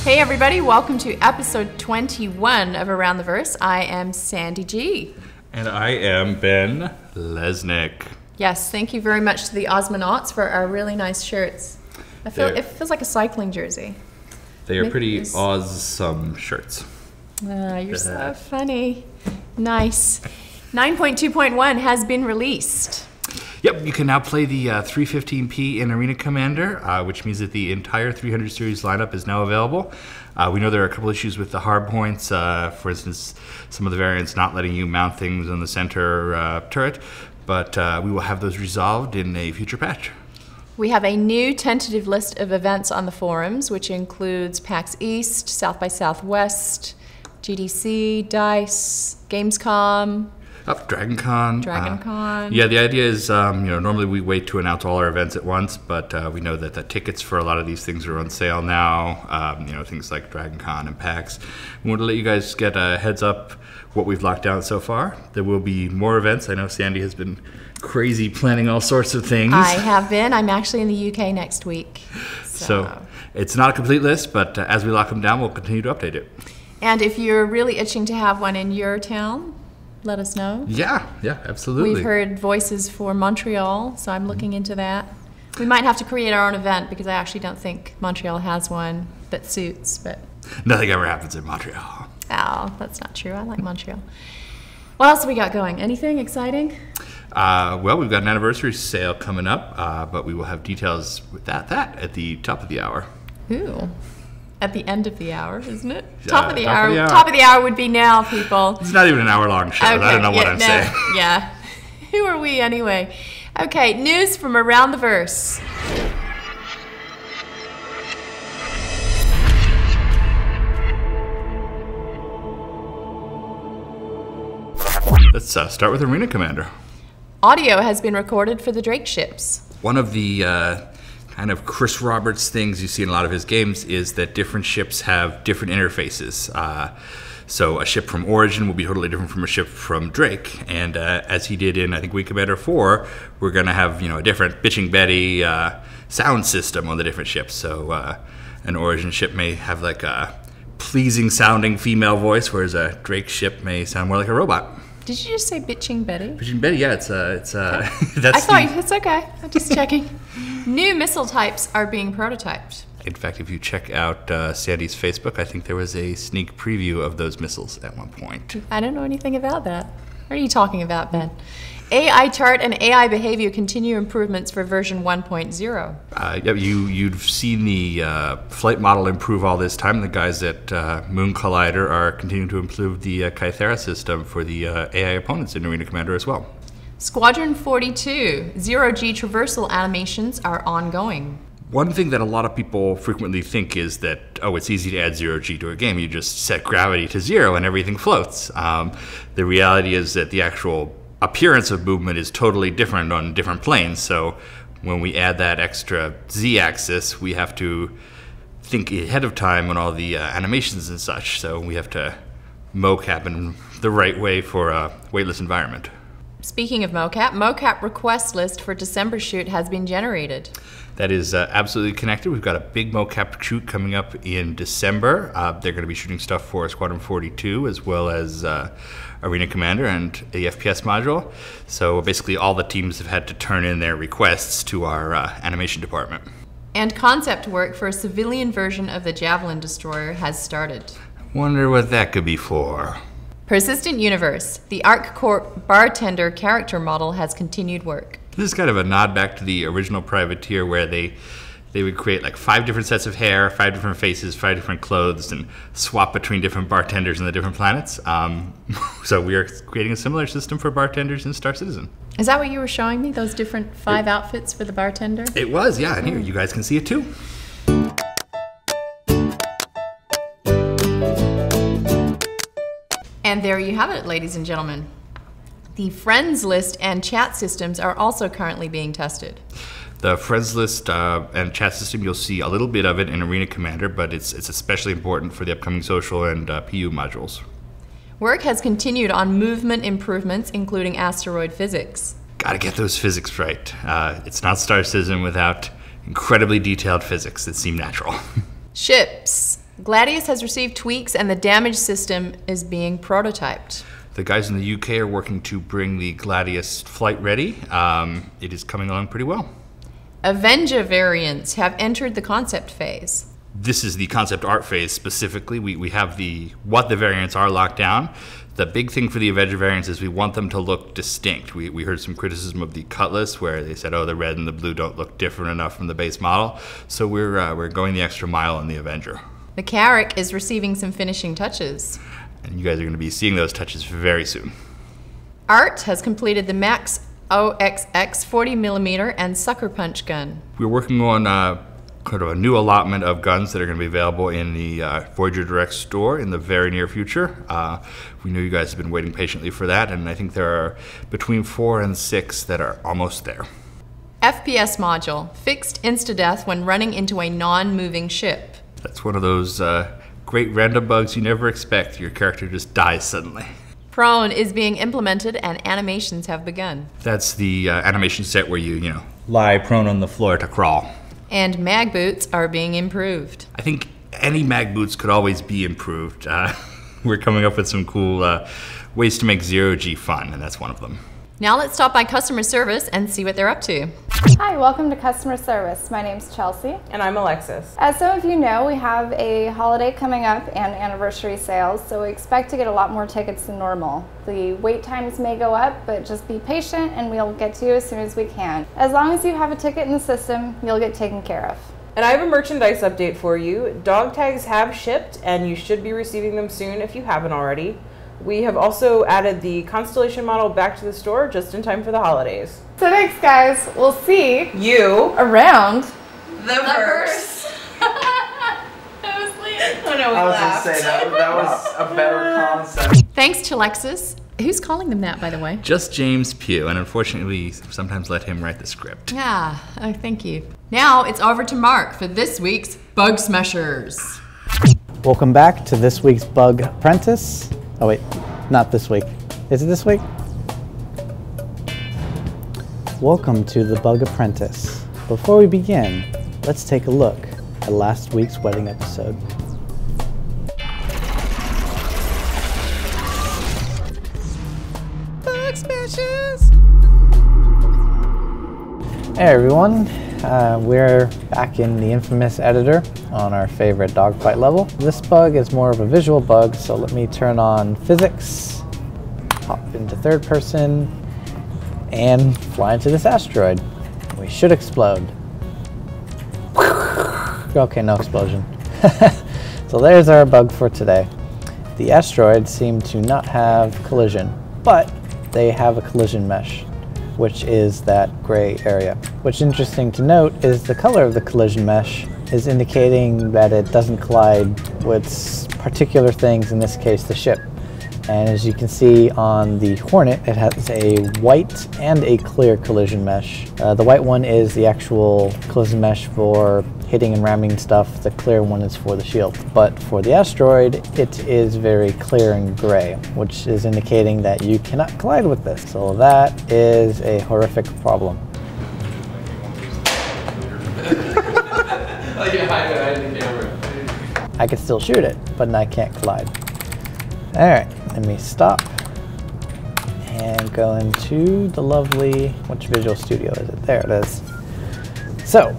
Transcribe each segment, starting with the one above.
Hey everybody, welcome to episode 21 of Around the Verse. I am Sandy G. And I am Ben Lesnick. Yes, thank you very much to the Osmonauts for our really nice shirts. It feels like a cycling jersey. They are pretty awesome shirts. You're so funny. Nice. 9.2.1 has been released. Yep, you can now play the 315p in Arena Commander, which means that the entire 300 series lineup is now available. We know there are a couple issues with the hard points. For instance, some of the variants not letting you mount things on the center turret, but we will have those resolved in a future patch. We have a new tentative list of events on the forums, which includes PAX East, South by Southwest, GDC, DICE, Gamescom. DragonCon. Yeah, the idea is, normally we wait to announce all our events at once, but we know that the tickets for a lot of these things are on sale now. Things like DragonCon and PAX. We want to let you guys get a heads up what we've locked down so far. There will be more events. I know Sandy has been crazy planning all sorts of things. I have been. I'm actually in the UK next week. So it's not a complete list, but as we lock them down, we'll continue to update it. And if you're really itching to have one in your town, let us know. Yeah, absolutely. We've heard voices for Montreal, so I'm looking into that. We might have to create our own event because I actually don't think Montreal has one that suits. But nothing ever happens in Montreal. Oh, that's not true. I like Montreal. What else have we got going? Anything exciting? Well, we've got an anniversary sale coming up, but we will have details with that at the top of the hour. Ooh. At the end of the hour, isn't it? Top of the hour. hour. Top of the hour would be now, people. It's not even an hour-long show. Okay, I don't know what I'm saying. Yeah. Who are we anyway? Okay, news from Around the Verse. Let's start with Arena Commander. Audio has been recorded for the Drake ships. One of the kind of Chris Roberts things you see in a lot of his games is that different ships have different interfaces. So a ship from Origin will be totally different from a ship from Drake. And as he did in, I think, Wing Commander 4, we're going to have a different Bitching Betty sound system on the different ships. So an Origin ship may have like a pleasing sounding female voice, whereas a Drake ship may sound more like a robot. Did you just say Bitching Betty? Bitching Betty, yeah, it's okay. It's okay. I'm just checking. New missile types are being prototyped. In fact, if you check out Sandy's Facebook, I think there was a sneak preview of those missiles at one point. I don't know anything about that. What are you talking about, Ben? AI chart and AI behavior continue improvements for version 1.0. You've seen the flight model improve all this time. The guys at Moon Collider are continuing to improve the Kythera system for the AI opponents in Arena Commander as well. Squadron 42, zero-G traversal animations are ongoing. One thing that a lot of people frequently think is that, it's easy to add zero-G to a game. You just set gravity to 0 and everything floats. The reality is that the actual appearance of movement is totally different on different planes. So when we add that extra Z-axis, we have to think ahead of time on all the animations and such. So we have to mocap in the right way for a weightless environment. Speaking of mocap request list for December shoot has been generated. That is absolutely connected. We've got a big mocap shoot coming up in December. They're going to be shooting stuff for Squadron 42 as well as Arena Commander and the FPS module. So basically all the teams have had to turn in their requests to our animation department. And concept work for a civilian version of the Javelin Destroyer has started. Wonder what that could be for. Persistent Universe. The Arc Corp bartender character model has continued work. This is kind of a nod back to the original Privateer where they would create like 5 different sets of hair, 5 different faces, 5 different clothes, and swap between different bartenders on the different planets. So we are creating a similar system for bartenders in Star Citizen. Is that what you were showing me, those different 5 outfits for the bartender? It was, yeah. And here, you guys can see it too. And there you have it, ladies and gentlemen. The friends list and chat systems are also currently being tested. The friends list and chat system, you'll see a little bit of it in Arena Commander, but it's especially important for the upcoming social and PU modules. Work has continued on movement improvements, including asteroid physics. Gotta get those physics right. It's not Star Citizen without incredibly detailed physics that seem natural. Ships. Gladius has received tweaks and the damage system is being prototyped. The guys in the UK are working to bring the Gladius flight ready. It is coming along pretty well. Avenger variants have entered the concept phase. This is the concept art phase specifically. We have what the variants are locked down. The big thing for the Avenger variants is we want them to look distinct. We heard some criticism of the Cutlass where they said, oh, the red and the blue don't look different enough from the base model. So we're going the extra mile on the Avenger. The Carrack is receiving some finishing touches. And you guys are going to be seeing those touches very soon. Art has completed the Max OXX 40mm and Sucker Punch gun. We're working on kind of a new allotment of guns that are going to be available in the Voyager Direct store in the very near future. We know you guys have been waiting patiently for that, and I think there are between 4 and 6 that are almost there. FPS module, fixed insta-death when running into a non-moving ship. That's one of those great random bugs you never expect. Your character just dies suddenly. Prone is being implemented and animations have begun. That's the animation set where you lie prone on the floor to crawl. And mag boots are being improved. I think any mag boots could always be improved. We're coming up with some cool ways to make zero-G fun, and that's one of them. Now let's stop by customer service and see what they're up to. Hi, welcome to customer service. My name's Chelsea. And I'm Alexis. As some of you know, we have a holiday coming up and anniversary sales, so we expect to get a lot more tickets than normal. The wait times may go up, but just be patient and we'll get to you as soon as we can. As long as you have a ticket in the system, you'll get taken care of. And I have a merchandise update for you. Dog tags have shipped and you should be receiving them soon if you haven't already. We have also added the Constellation model back to the store just in time for the holidays. So thanks guys, we'll see you around the verse. That was Leah. Oh no, we I was laughed. gonna say that was a better concept. Thanks to Lexus. Who's calling them that, by the way? Just James Pugh, and unfortunately we sometimes let him write the script. Yeah, oh, thank you. Now it's over to Mark for this week's Bug Smashers. Welcome back to this week's Bug Apprentice. Oh wait, not this week. Is it this week? Welcome to the Bug Apprentice. Before we begin, let's take a look at last week's wedding episode. Bug Smashers! Hey everyone, we're back in the infamous editor on our favorite dogfight level. This bug is more of a visual bug, so let me turn on physics, hop into third person, and fly into this asteroid. We should explode. Okay, no explosion. So there's our bug for today. The asteroids seem to not have collision, but they have a collision mesh, which is that gray area. What's interesting to note is the color of the collision mesh is indicating that it doesn't collide with particular things, in this case the ship. And as you can see on the Hornet, it has a white and a clear collision mesh. The white one is the actual collision mesh for hitting and ramming stuff. The clear one is for the shield. But for the asteroid, it is very clear and gray, which is indicating that you cannot collide with this. So that is a horrific problem. I can still shoot it, but I can't collide. All right, let me stop and go into the lovely, which Visual Studio is it? There it is. So,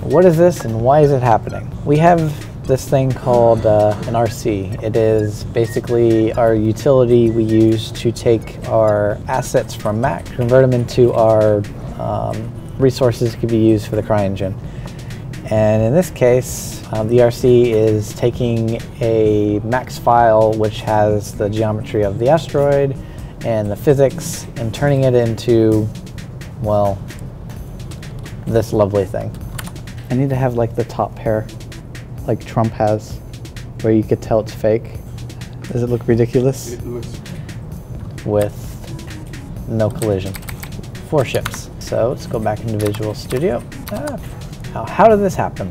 what is this and why is it happening? We have this thing called an RC. It is basically our utility we use to take our assets from Mac, convert them into our resources that can be used for the CryEngine. And in this case, the RC is taking a max file which has the geometry of the asteroid and the physics and turning it into, well, this lovely thing. I need to have like the top pair, like Trump has, where you could tell it's fake. Does it look ridiculous? It looks. With no collision. 4 ships. So let's go back into Visual Studio. Now, how did this happen?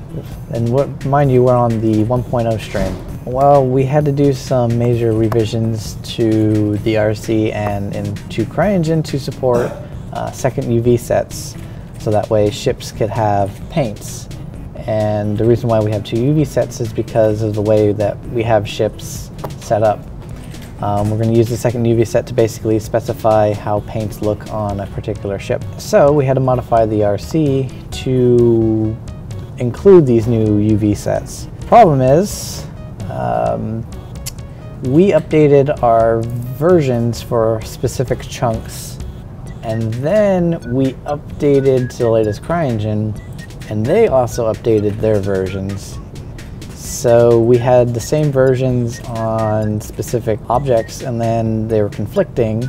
And mind you, we're on the 1.0 stream. Well, we had to do some major revisions to the RC and into CryEngine to support second UV sets, so that way ships could have paints. And the reason why we have 2 UV sets is because of the way that we have ships set up. We're going to use the second UV set to basically specify how paints look on a particular ship. So we had to modify the RC to include these new UV sets. Problem is, we updated our versions for specific chunks, and then we updated to the latest CryEngine, and they also updated their versions. So we had the same versions on specific objects, and then they were conflicting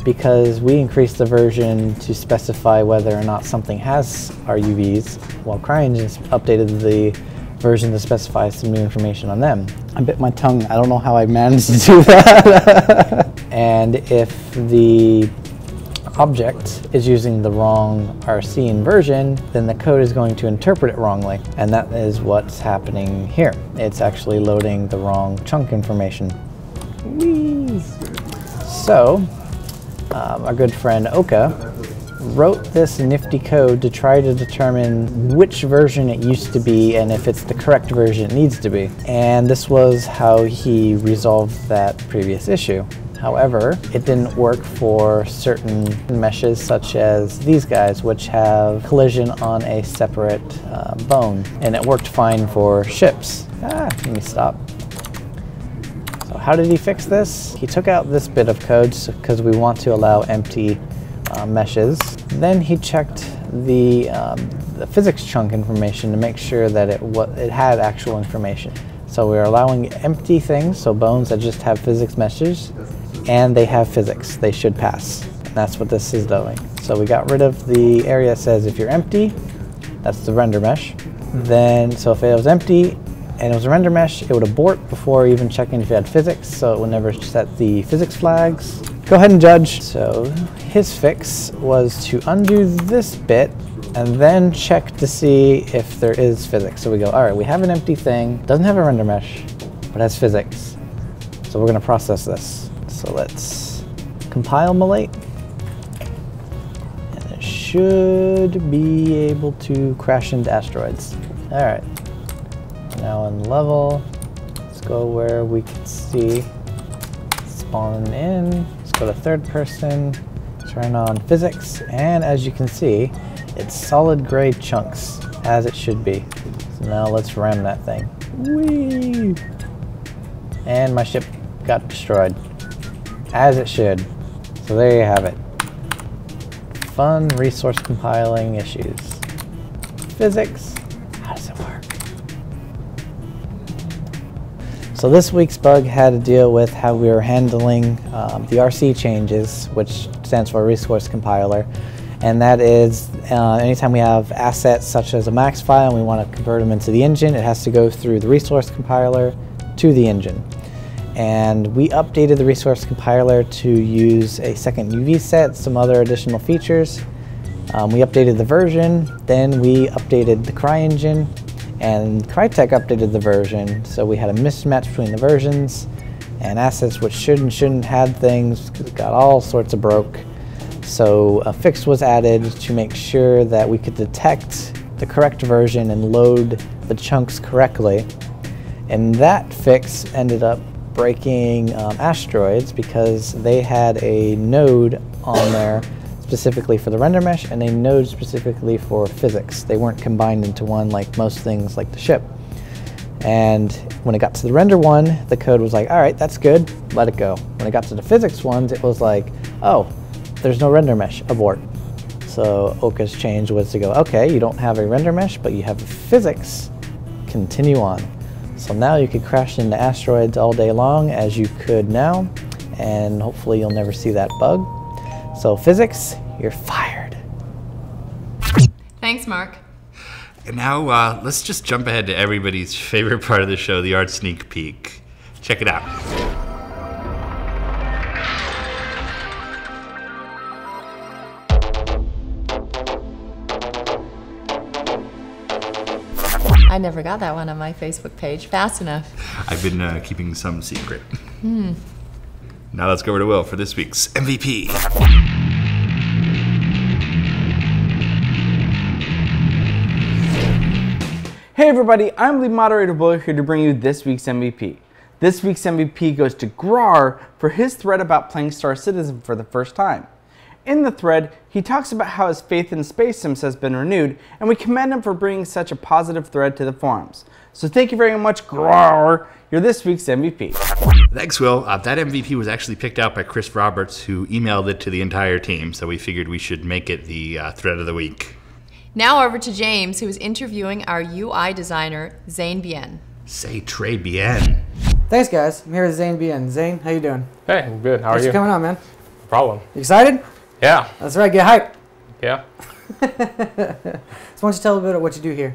because we increased the version to specify whether or not something has our UVs, while CryEngine updated the version to specify some new information on them. I bit my tongue. I don't know how I managed to do that. And if the object is using the wrong RC inversion, then the code is going to interpret it wrongly. And that is what's happening here. It's actually loading the wrong chunk information. Whee! So, our good friend Oka wrote this nifty code to try to determine which version it used to be and if it's the correct version it needs to be. And this was how he resolved that previous issue. However, it didn't work for certain meshes such as these guys, which have collision on a separate bone. And it worked fine for ships. Let me stop. So how did he fix this? He took out this bit of code because we want to allow empty meshes. Then he checked the physics chunk information to make sure that it had actual information. So we're allowing empty things, so bones that just have physics meshes, and they have physics. They should pass. And that's what this is doing. So we got rid of the area that says if you're empty, that's the render mesh. Then, so if it was empty and it was a render mesh, it would abort before even checking if you had physics, so it would never set the physics flags. Go ahead and judge. So his fix was to undo this bit and then check to see if there is physics. So we go, all right, we have an empty thing, doesn't have a render mesh, but has physics. So we're gonna process this. So let's compile malate. And it should be able to crash into asteroids. All right, now in level, let's go where we can see spawn in. Let's go to third person, turn on physics, and as you can see, it's solid gray chunks, as it should be. So now let's ram that thing. Whee! And my ship got destroyed, as it should. So there you have it. Fun resource compiling issues. Physics, how does it work? So this week's bug had to deal with how we were handling the RC changes, which stands for resource compiler. And that is anytime we have assets such as a max file and we want to convert them into the engine, it has to go through the resource compiler to the engine. And we updated the resource compiler to use a second UV set, some other additional features. We updated the version, then we updated the CryEngine, and Crytek updated the version, so we had a mismatch between the versions, and assets which should and shouldn't had things, got all sorts of broke. So a fix was added to make sure that we could detect the correct version and load the chunks correctly. And that fix ended up breaking asteroids because they had a node on there specifically for the render mesh and a node specifically for physics. They weren't combined into one like most things like the ship. And when it got to the render one, the code was like, all right, that's good, let it go. When it got to the physics ones, it was like, oh, there's no render mesh, abort. So Oka's change was to go, okay, you don't have a render mesh, but you have physics, continue on. So now you could crash into asteroids all day long as you could now, and hopefully you'll never see that bug. So physics, you're fired. Thanks, Mark. And now let's just jump ahead to everybody's favorite part of the show, the art sneak peek. Check it out. I never got that one on my Facebook page fast enough. I've been keeping some secret. Now let's go over to Will for this week's MVP. Hey everybody, I'm lead moderator Buller here to bring you this week's MVP. This week's MVP goes to Grar for his thread about playing Star Citizen for the first time. In the thread, he talks about how his faith in space sims has been renewed, and we commend him for bringing such a positive thread to the forums. So thank you very much, Grar. You're this week's MVP. Thanks, Will. That MVP was actually picked out by Chris Roberts, who emailed it to the entire team, so we figured we should make it the thread of the week. Now over to James, who is interviewing our UI designer, Zane Bien. Say Trey Bien. Thanks, guys. I'm here with Zane Bien. Zane, how you doing? Hey, I'm good. How are Thanks you? for coming on, man. No problem. You excited? Yeah. That's right. Get hyped. Yeah. So why don't you tell a bit of what you do here?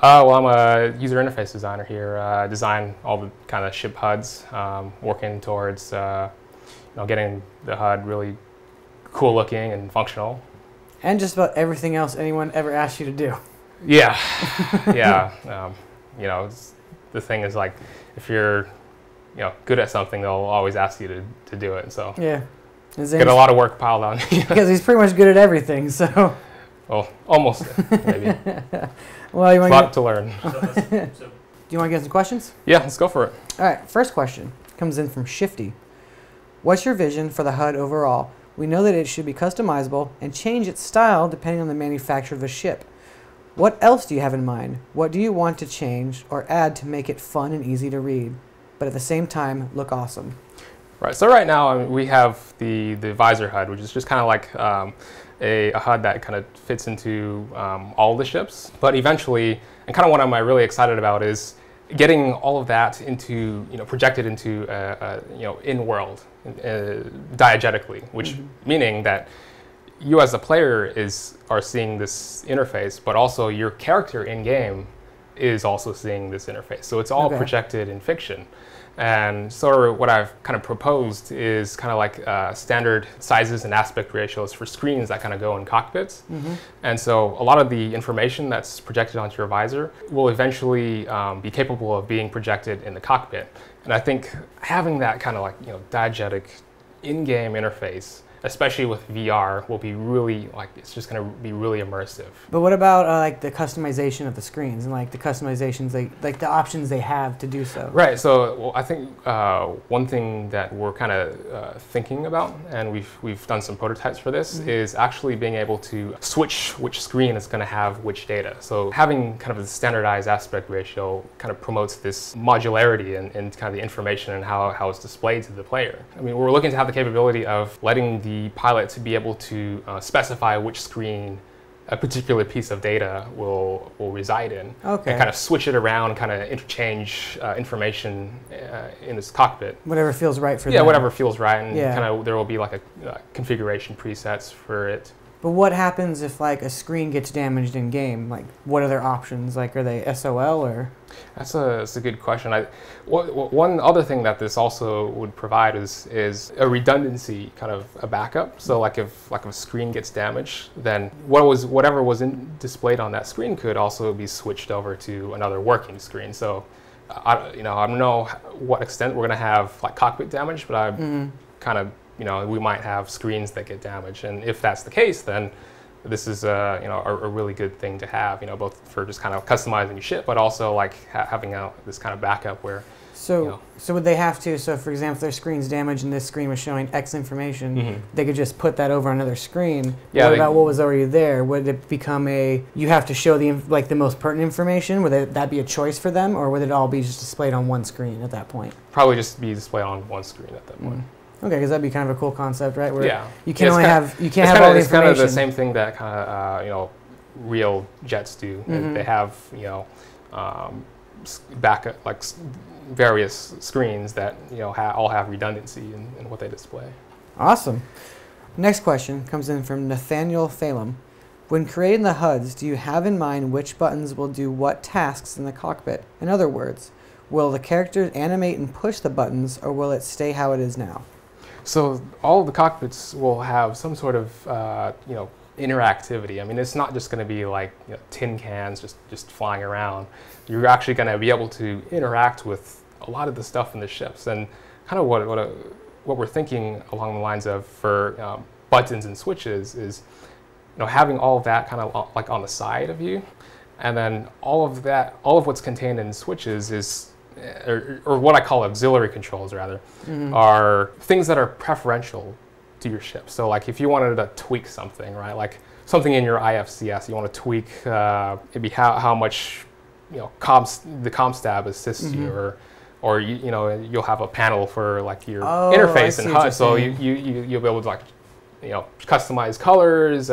Well, I'm a user interface designer here. Design all the kind of ship HUDs, working towards getting the HUD really cool looking and functional. And just about everything else anyone ever asked you to do. Yeah. Yeah. The thing is, like, if you're good at something, they'll always ask you to do it. So Yeah. get a lot of work piled on. Because he's pretty much good at everything, so. Well, almost maybe. Well, you A want lot to learn. Do you want to get some questions? Yeah, let's go for it. All right, first question comes in from Shifty. What's your vision for the HUD overall? We know that it should be customizable and change its style depending on the manufacturer of the ship. What else do you have in mind? What do you want to change or add to make it fun and easy to read, but at the same time look awesome? Right. So right now we have the visor HUD, which is just kind of like a HUD that kind of fits into all the ships. But eventually, and kind of what I'm really excited about is getting all of that into projected into in world diegetically, which meaning that you as a player are seeing this interface, but also your character in game is also seeing this interface. So it's all projected in fiction. And so what I've kind of proposed is kind of like standard sizes and aspect ratios for screens that kind of go in cockpits. And so a lot of the information that's projected onto your visor will eventually be capable of being projected in the cockpit. And I think having that kind of like diegetic in-game interface, especially with VR, will be really it's just going to be really immersive. But what about like the customization of the screens and like the customizations, like the options they have to do so? Right. So I think one thing that we're kind of thinking about, and we've done some prototypes for this, is actually being able to switch which screen is going to have which data. So having kind of a standardized aspect ratio kind of promotes this modularity and kind of the information and how it's displayed to the player. I mean, we're looking to have the capability of letting the pilot to be able to specify which screen a particular piece of data will reside in, and kind of switch it around, kind of interchange information in this cockpit. Whatever feels right for them. Yeah, whatever feels right, and kind of there will be like a configuration presets for it. But what happens if like a screen gets damaged in game? Like, what are their options? Like, are they SOL or? That's a good question. One other thing that this also would provide is a redundancy, kind of a backup. So like if a screen gets damaged, then whatever was displayed on that screen could also be switched over to another working screen. So I don't know what extent we're going to have like cockpit damage, but I kind of we might have screens that get damaged, and if that's the case, then this is a really good thing to have, both for just kind of customizing your ship, but also like having this kind of backup where. So would they have to? So for example, if their screen's damaged and this screen was showing X information, they could just put that over another screen. Yeah. What about what was already there? Would it become you have to show the most pertinent information? Would that be a choice for them, or would it all be just displayed on one screen at that point? Probably just be displayed on one screen at that point. Okay, because that'd be kind of a cool concept, right? Where you can't have all the information. It's kind of the same thing that kind of real jets do. They have backup, like various screens that all have redundancy in what they display. Awesome. Next question comes in from Nathaniel Phelan. When creating the HUDs, do you have in mind which buttons will do what tasks in the cockpit? In other words, will the characters animate and push the buttons, or will it stay how it is now? So all of the cockpits will have some sort of interactivity. I mean, it's not just going to be like tin cans just flying around. You're actually going to be able to interact with a lot of the stuff in the ships, and kind of what we're thinking along the lines of for buttons and switches is having all of that kind of like on the side of you, And then all of what's contained in switches is, or what I call auxiliary controls rather, are things that are preferential to your ship. So like if you wanted to tweak something, right? Like something in your IFCS, you want to tweak maybe how much, you know, the comm stab assists you, or you'll have a panel for like your interface and HUD, so you'll be able to, like, you know, customize colors,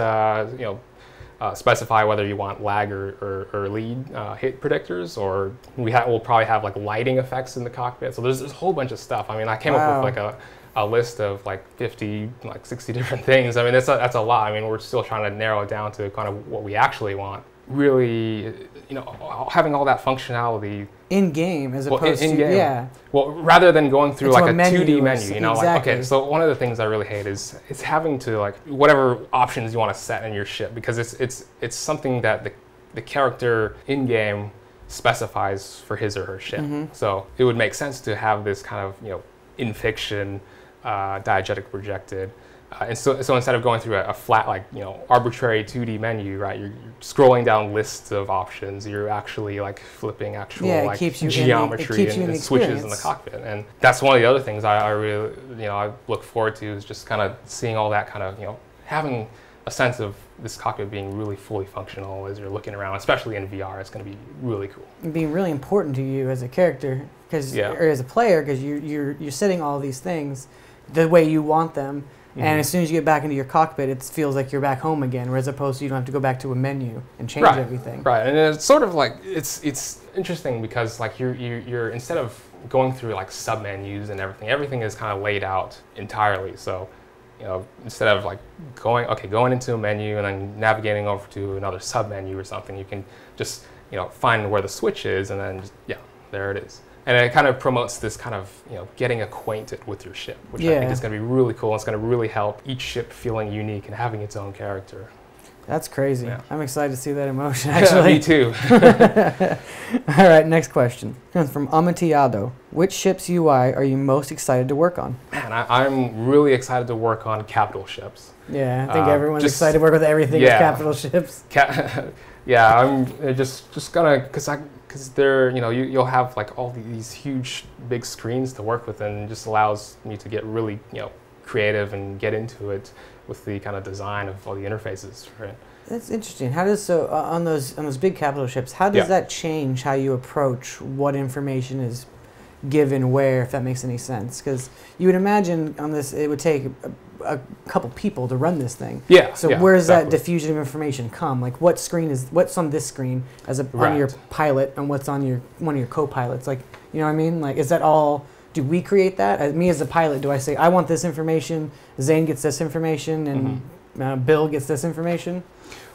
specify whether you want lag or lead hit predictors, or we'll probably have like lighting effects in the cockpit. So there's a whole bunch of stuff. I mean, I came up with like a list of like 50, like 60 different things. I mean, that's a lot. I mean, we're still trying to narrow it down to kind of what we actually want. Really, you know, having all that functionality in game as opposed to game. Well, rather than going through like a 2D menu, you know, exactly. like, okay, so one of the things I really hate is having to, like, whatever options you want to set in your ship, because it's something that the character in game specifies for his or her ship. So it would make sense to have this kind of, you know, in fiction diegetic projected. And so instead of going through a flat, like, you know, arbitrary 2D menu, right, you're scrolling down lists of options. You're actually like flipping actual like geometry and switches in the cockpit. And that's one of the other things I really, you know, I look forward to, is just kind of seeing all that kind of, you know, having a sense of this cockpit being really fully functional as you're looking around, especially in VR. It's going to be really cool. And being really important to you as a character, or as a player, because you're setting all these things the way you want them. And as soon as you get back into your cockpit, it feels like you're back home again, whereas opposed to you don't have to go back to a menu and change everything. Right, and it's sort of like, it's interesting because like you're instead of going through like sub-menus and everything is kind of laid out entirely. So, you know, instead of like going into a menu and then navigating over to another sub-menu or something, you can just, you know, find where the switch is and then just, there it is. And it kind of promotes this kind of, you know, getting acquainted with your ship, which I think is going to be really cool. It's going to really help each ship feeling unique and having its own character. That's crazy. Yeah. I'm excited to see that in motion, actually. Me too. All right, next question. Comes from Amontillado. Which ship's UI are you most excited to work on? Man, I'm really excited to work on capital ships. Yeah, I think everyone's excited to work with everything with capital ships. Yeah, I'm just gonna, because they're, you know, you'll have like all these huge big screens to work with, and it just allows me to get really, you know, creative and get into it with the kind of design of all the interfaces for it. That's interesting. How does on those big capital ships, how does that change how you approach what information is given where, if that makes any sense? Because you would imagine on this it would take a couple people to run this thing. So where does that diffusion of information come? Like what's on this screen as on your pilot and what's on one of your co-pilots? Like, you know what I mean? Like, is that all? Do we create that? Me as a pilot, do I say I want this information? Zane gets this information, and Bill gets this information?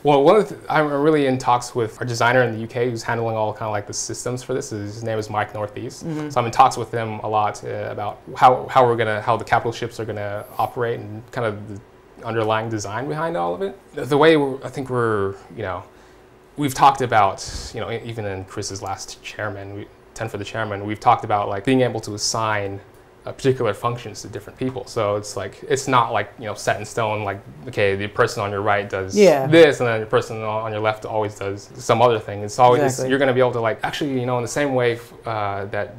Well, I'm really in talks with our designer in the UK who's handling all kind of like the systems for this. His name is Mike Northeast. So I'm in talks with him a lot about how the capital ships are gonna operate and kind of the underlying design behind all of it. The way I think we've talked about, you know, even in Chris's last chairman, 10 for the chairman, we've talked about like being able to assign particular functions to different people. So it's like, it's not like, you know, set in stone, like, okay, the person on your right does this, and then the person on your left always does some other thing. It's always, you're going to be able to, like, actually, you know, in the same way that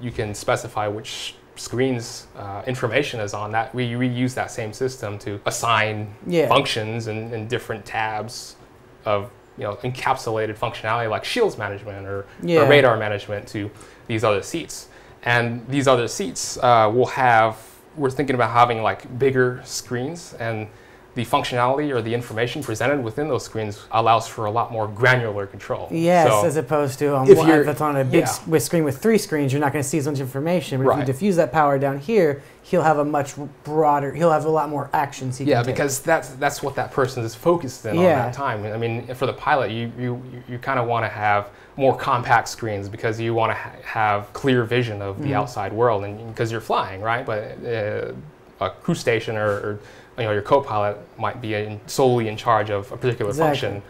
you can specify which screens information is on, that we reuse that same system to assign functions and different tabs of, you know, encapsulated functionality like shields management or radar management to these other seats. And these other seats we're thinking about having like bigger screens, and the functionality or the information presented within those screens allows for a lot more granular control. Yes, so as opposed to if it's on a big screen with 3 screens, you're not going to see as much information. But if you diffuse that power down here, he'll have a much broader, he'll have a lot more actions he can take. Because that's what that person is focused in on that time. I mean, for the pilot, you kind of want to have more compact screens because you want to have clear vision of the outside world, and because you're flying, right? But a crew station or you know, your co-pilot might be solely in charge of a particular function.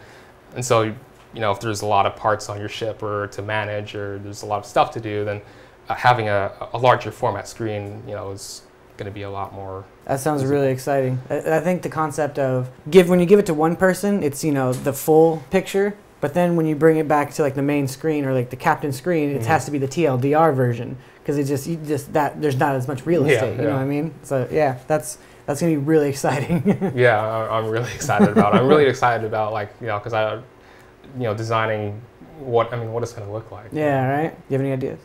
And so, you know, if there's a lot of parts on your ship or to manage, or there's a lot of stuff to do, then having a larger format screen, you know, is going to be a lot more. That sounds really exciting. I think the concept of when you give it to one person, it's, you know, the full picture. But then when you bring it back to like the main screen or like the captain screen, it has to be the TLDR version because there's not as much real estate. You know what I mean? So yeah, that's gonna be really exciting. Yeah, I'm really excited about it. I'm really excited about because designing what it's gonna look like. Yeah, right. You have any ideas?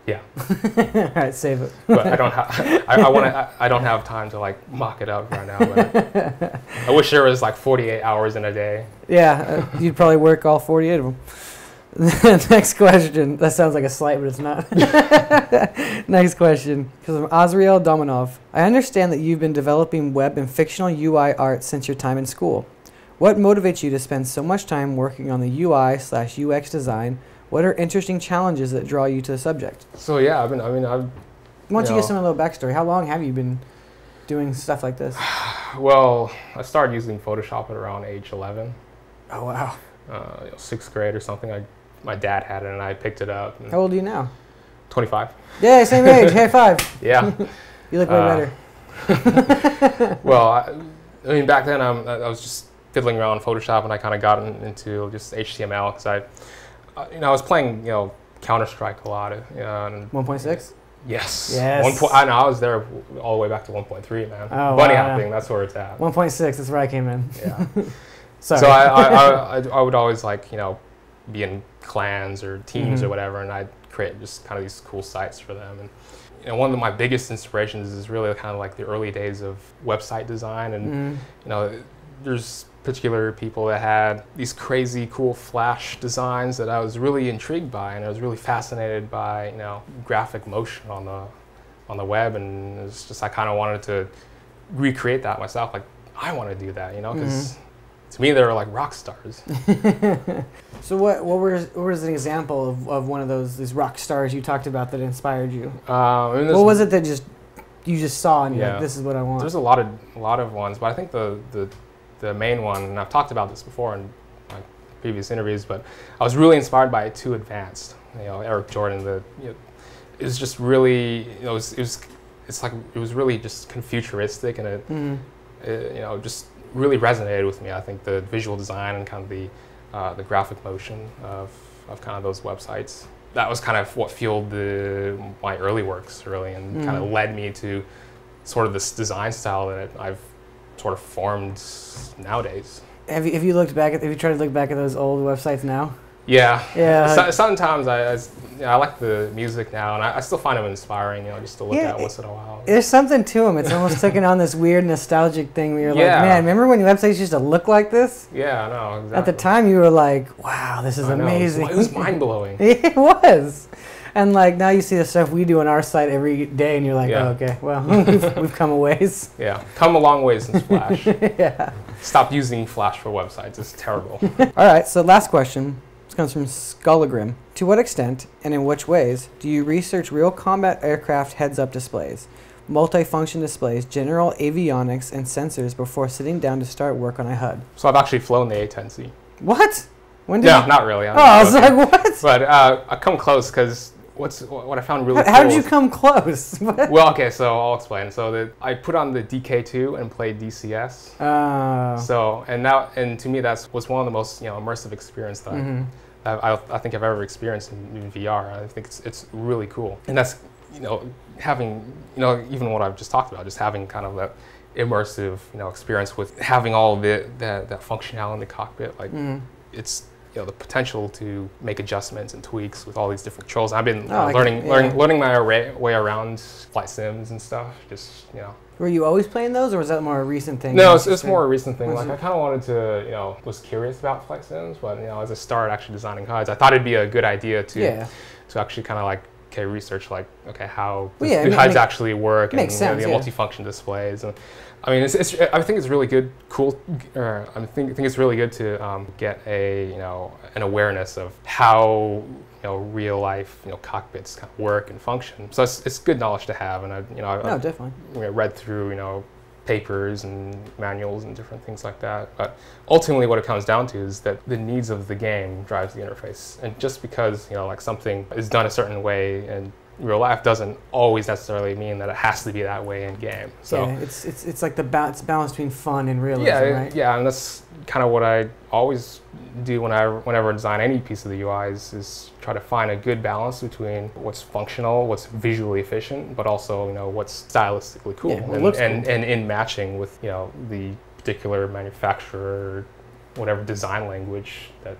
Yeah. All right, save it. But I don't have. I don't have time to like mock it up right now. But I wish there was like 48 hours in a day. Yeah, you'd probably work all 48 of them. Next question. That sounds like a slight, but it's not. Next question. Because from Azriel Dominov. I understand that you've been developing web and fictional UI art since your time in school. What motivates you to spend so much time working on the UI/UX design? What are interesting challenges that draw you to the subject? So yeah, I've. Why don't you give some a little backstory? How long have you been doing stuff like this? Well, I started using Photoshop at around age 11. Oh wow. 6th grade or something. My dad had it and I picked it up. How old are you now? 25. Yeah, same age. High five. Yeah. You look way better. Well, I mean, back then I was just fiddling around in Photoshop and I kind of got into just HTML because I was playing Counter-Strike a lot. 1.6. Yes. Yes. I was there all the way back to 1.3, man. Oh, Bunny wow. hopping, that's where it's at. 1.6. That's where I came in. Yeah. Sorry. So I would always be in clans or teams or whatever, and I'd create just kind of these cool sites for them. And one of my biggest inspirations is really kind of like the early days of website design, and there's particular people that had these crazy cool Flash designs that I was really intrigued by, and I was really fascinated by graphic motion on the web, and it's just I kind of wanted to recreate that myself. Like I want to do that, because to me they were like rock stars. So what was an example of one of these rock stars you talked about that inspired you? What was it that you just saw and you're like, this is what I want? There's a lot of ones, but I think the main one, and I've talked about this before in my previous interviews, but I was really inspired by Too Advanced. Eric Jordan. It was just really, it was really just futuristic, and it just really resonated with me. I think the visual design and kind of the graphic motion of kind of those websites. That was kind of what fueled my early works, really, and kind of led me to sort of this design style that I've sort of formed nowadays. Have you tried to look back at those old websites now? Yeah. Yeah. Sometimes I like the music now, and I still find them inspiring, just to look at once in a while. There's something to them. It's almost taking on this weird nostalgic thing where you're like, man, remember when websites used to look like this? Yeah, I know, exactly. At the time, you were like, wow, this is amazing. It was mind-blowing. It was. And like now you see the stuff we do on our site every day, and you're like, oh, okay, well, we've come a ways. Yeah, come a long ways since Flash. Yeah. Stop using Flash for websites. It's terrible. All right, so last question. This comes from Skullagrim. To what extent and in which ways do you research real combat aircraft heads-up displays, multifunction displays, general avionics, and sensors before sitting down to start work on a HUD? So I've actually flown the A10C. What? When did No, not really. I was like, what? But I come close because what I found really cool. How did you come close? Well, okay, so I'll explain. So I put on the DK2 and played DCS. So and to me was one of the most immersive experience that I think I've ever experienced in VR. I think it's really cool, and that's having even what I've just talked about, just having kind of that immersive experience with having all of that functionality in the cockpit. Like it's the potential to make adjustments and tweaks with all these different controls. I've been learning my way around flight sims and stuff. Just Were you always playing those, or was that more a recent thing? No, it's more a recent thing. Like I kind of wanted to, was curious about flight sims, but as I started actually designing HUDs, I thought it'd be a good idea to actually kind of research how do HUDs actually work, and the multifunction displays. And I mean, I think it's really good. I think it's really good to get an awareness of how real life cockpits kind of work and function. So it's good knowledge to have, and I definitely read through papers and manuals and different things like that. But ultimately, what it comes down to is that the needs of the game drives the interface, and just because something is done a certain way and real life doesn't always necessarily mean that it has to be that way in game. So yeah, it's like it's balance between fun and realism, yeah, right? yeah, and that's kind of what I always do whenever I design any piece of the UI is try to find a good balance between what's functional, what's visually efficient, but also what's stylistically cool, Yeah, it looks and cool. in matching with the particular manufacturer, whatever design language that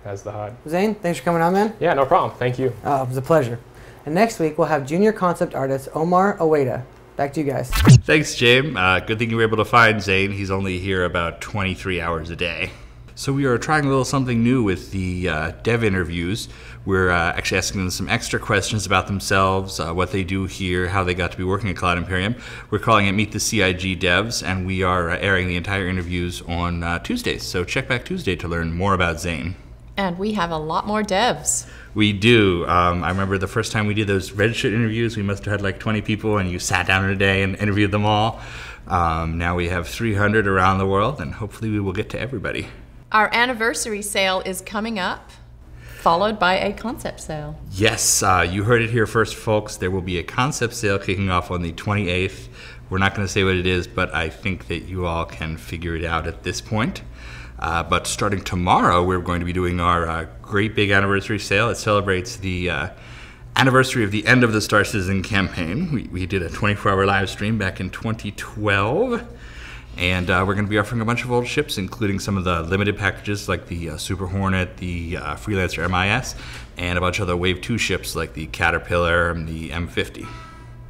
has the HUD. Zane, thanks for coming on, man. Yeah, no problem. Thank you. It was a pleasure. And next week, we'll have junior concept artist Omar Aweda. Back to you guys. Thanks, James. Good thing you were able to find Zane. He's only here about 23 hours a day. So we are trying a little something new with the dev interviews. We're actually asking them some extra questions about themselves, what they do here, how they got to be working at Cloud Imperium. We're calling it Meet the CIG Devs, and we are airing the entire interviews on Tuesdays. So check back Tuesday to learn more about Zane. And we have a lot more devs. We do. I remember the first time we did those Redshift interviews, we must have had like 20 people, and you sat down in a day and interviewed them all. Now we have 300 around the world, and hopefully we will get to everybody. Our anniversary sale is coming up, followed by a concept sale. Yes, you heard it here first, folks. There will be a concept sale kicking off on the 28th. We're not going to say what it is, but I think that you all can figure it out at this point. But starting tomorrow, we're going to be doing our great big anniversary sale. It celebrates the anniversary of the end of the Star Citizen campaign. We did a 24-hour live stream back in 2012. And we're going to be offering a bunch of old ships, including some of the limited packages like the Super Hornet, the Freelancer MIS, and a bunch of the Wave 2 ships like the Caterpillar and the M50.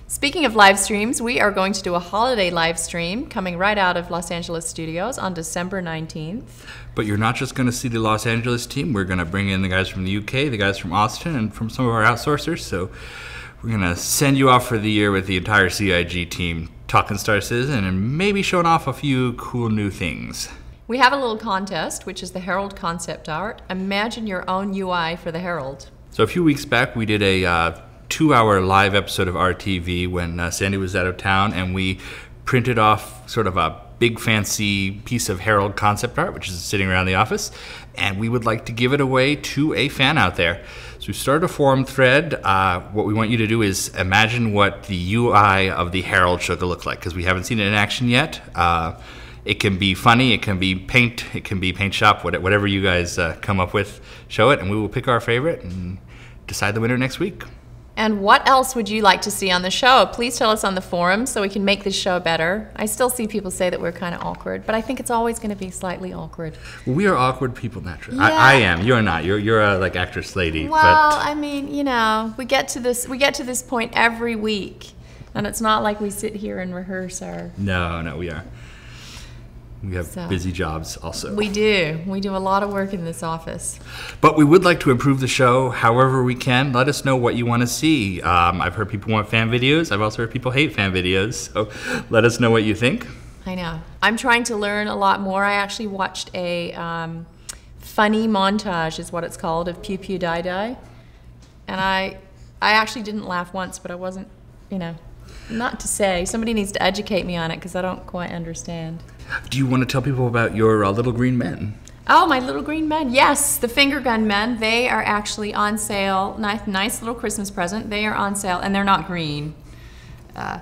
Speaking of live streams, we are going to do a holiday live stream coming right out of Los Angeles studios on December 19th. But you're not just going to see the Los Angeles team. We're going to bring in the guys from the UK, the guys from Austin, and from some of our outsourcers. So we're going to send you off for the year with the entire CIG team, talking Star Citizen and maybe showing off a few cool new things. We have a little contest, which is the Herald concept art. Imagine your own UI for the Herald. So a few weeks back, we did a 2-hour live episode of RTV when Sandy was out of town, and we printed off sort of a big fancy piece of Herald concept art, which is sitting around the office, and we would like to give it away to a fan out there. So we started a forum thread. What we want you to do is imagine what the UI of the Herald should look like, because we haven't seen it in action yet. It can be funny, it can be paint, it can be paint shop, whatever you guys come up with, show it, and we will pick our favorite and decide the winner next week. And what else would you like to see on the show? Please tell us on the forum so we can make this show better. I still see people say that we're kind of awkward, but I think it's always going to be slightly awkward. We are awkward people naturally. Yeah. I am. You're not. You're a like actress lady. Well, but I mean, we get to this point every week, and it's not like we sit here and rehearse our. No, we are. We have busy jobs also. We do. We do a lot of work in this office. But we would like to improve the show however we can. Let us know what you want to see. I've heard people want fan videos. I've also heard people hate fan videos. So let us know what you think. I know. I'm trying to learn a lot more. I actually watched a funny montage, is what it's called, of Pew Pew Die Die. And I actually didn't laugh once, but I wasn't, not to say. Somebody needs to educate me on it because I don't quite understand. Do you want to tell people about your little green men? Oh, my little green men. Yes, the finger gun men. They are actually on sale. Nice little Christmas present. They are on sale, and they're not green. The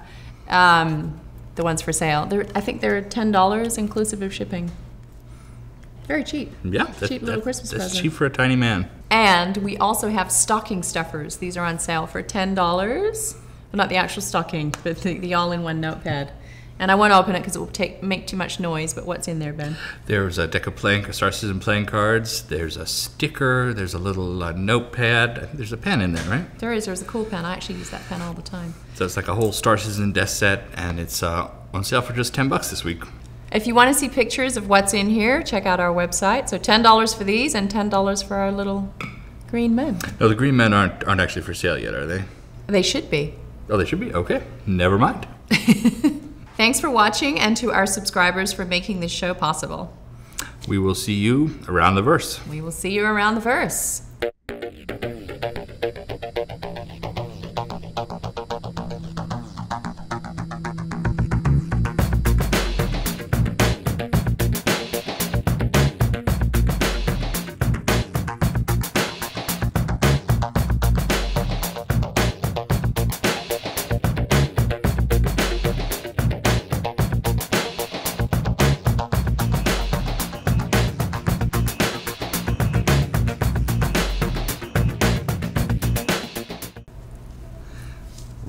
ones for sale. I think they're $10 inclusive of shipping. Very cheap. Yeah, cheap little Christmas present. That's cheap for a tiny man. And we also have stocking stuffers. These are on sale for $10. Well, not the actual stocking, but the all-in-one notepad. And I won't open it because it will make too much noise, but what's in there, Ben? There's a deck of Star Citizen playing cards. There's a sticker. There's a little notepad. I think there's a pen in there, right? There is. There's a cool pen. I actually use that pen all the time. So it's like a whole Star Citizen desk set, and it's on sale for just $10 this week. If you want to see pictures of what's in here, check out our website. So $10 for these and $10 for our little green men. No, the green men aren't actually for sale yet, are they? They should be. Oh, they should be? Okay. Never mind. Thanks for watching, and to our subscribers for making this show possible. We will see you around the verse. We will see you around the verse.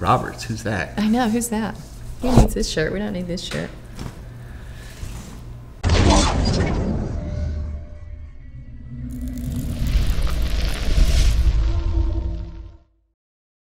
Roberts, who's that? I know, who's that? Who needs this shirt? We don't need this shirt.